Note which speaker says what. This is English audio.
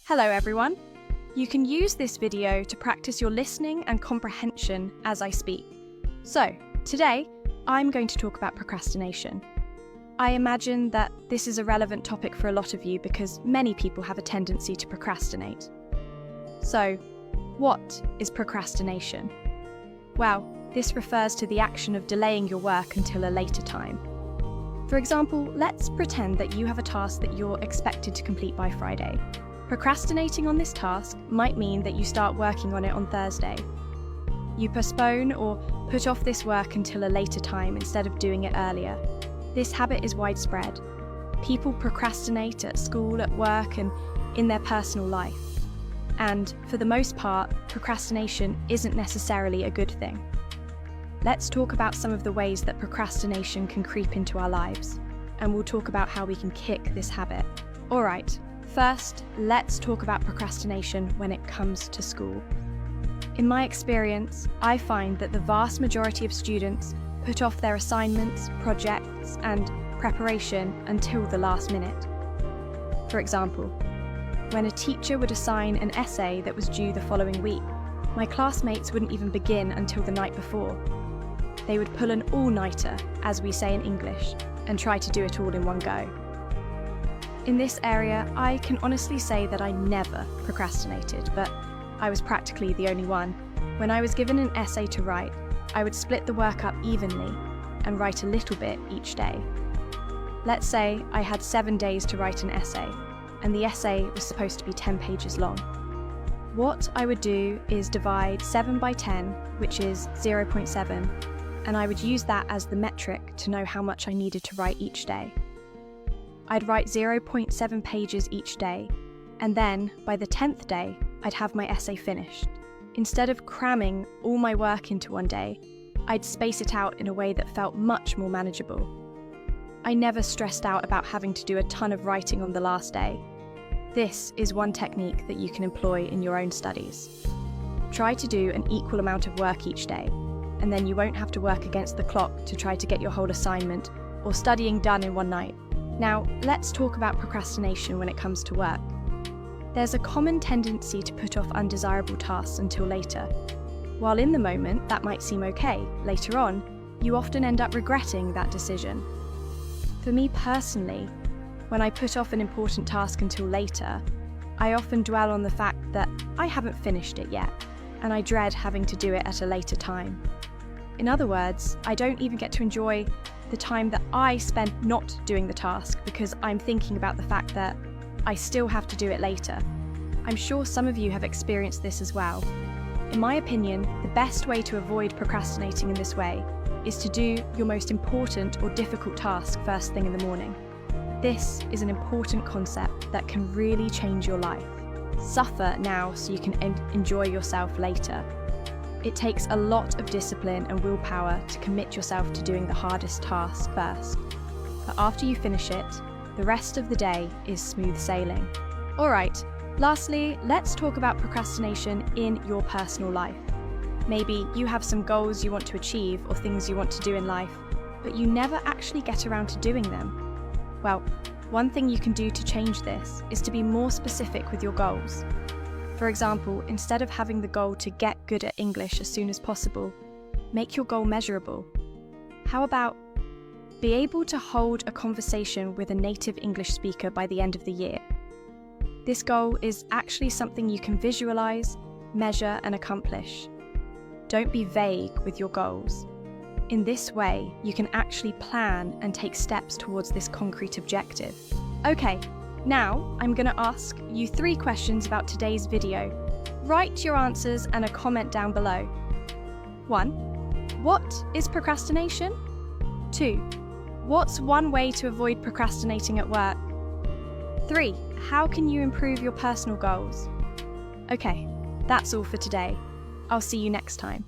Speaker 1: Hello everyone. You can use this video to practice your listening and comprehension as I speak. So, today, I'm going to talk about procrastination. I imagine that this is a relevant topic for a lot of you because many people have a tendency to procrastinate. So, what is procrastination? Well, this refers to the action of delaying your work until a later time. For example, let's pretend that you have a task that you're expected to complete by Friday. Procrastinating on this task might mean that you start working on it on Thursday. You postpone or put off this work until a later time instead of doing it earlier. This habit is widespread. People procrastinate at school, at work, and in their personal life. And for the most part, procrastination isn't necessarily a good thing. Let's talk about some of the ways that procrastination can creep into our lives, and we'll talk about how we can kick this habit. Alright, first, let's talk about procrastination when it comes to school. In my experience, I find that the vast majority of students put off their assignments, projects, and preparation until the last minute. For example, when a teacher would assign an essay that was due the following week, my classmates wouldn't even begin until the night before. They would pull an all-nighter, as we say in English, and try to do it all in one go. In this area, I can honestly say that I never procrastinated, but I was practically the only one. When I was given an essay to write, I would split the work up evenly and write a little bit each day. Let's say I had 7 days to write an essay, and the essay was supposed to be 10 pages long. What I would do is divide 7 by 10, which is 0.7, and I would use that as the metric to know how much I needed to write each day. I'd write 0.7 pages each day, and then, by the 10th day, I'd have my essay finished. Instead of cramming all my work into one day, I'd space it out in a way that felt much more manageable. I never stressed out about having to do a ton of writing on the last day. This is one technique that you can employ in your own studies. Try to do an equal amount of work each day, and then you won't have to work against the clock to try to get your whole assignment or studying done in one night. Now, let's talk about procrastination when it comes to work. There's a common tendency to put off undesirable tasks until later. While in the moment that might seem okay, later on, you often end up regretting that decision. For me personally, when I put off an important task until later, I often dwell on the fact that I haven't finished it yet, and I dread having to do it at a later time. In other words, I don't even get to enjoy the time that I spent not doing the task because I'm thinking about the fact that I still have to do it later. I'm sure some of you have experienced this as well. In my opinion, the best way to avoid procrastinating in this way is to do your most important or difficult task first thing in the morning. This is an important concept that can really change your life. Suffer now so you can enjoy yourself later. It takes a lot of discipline and willpower to commit yourself to doing the hardest task first. But after you finish it, the rest of the day is smooth sailing. Alright, lastly, let's talk about procrastination in your personal life. Maybe you have some goals you want to achieve or things you want to do in life, but you never actually get around to doing them. Well, one thing you can do to change this is to be more specific with your goals. For example, instead of having the goal to get good at English as soon as possible, make your goal measurable. How about be able to hold a conversation with a native English speaker by the end of the year? This goal is actually something you can visualize, measure, and accomplish. Don't be vague with your goals. In this way, you can actually plan and take steps towards this concrete objective. Okay, now I'm going to ask you 3 questions about today's video. Write your answers and a comment down below. 1. What is procrastination? 2. What's one way to avoid procrastinating at work? 3. How can you improve your personal goals? Okay, that's all for today. I'll see you next time.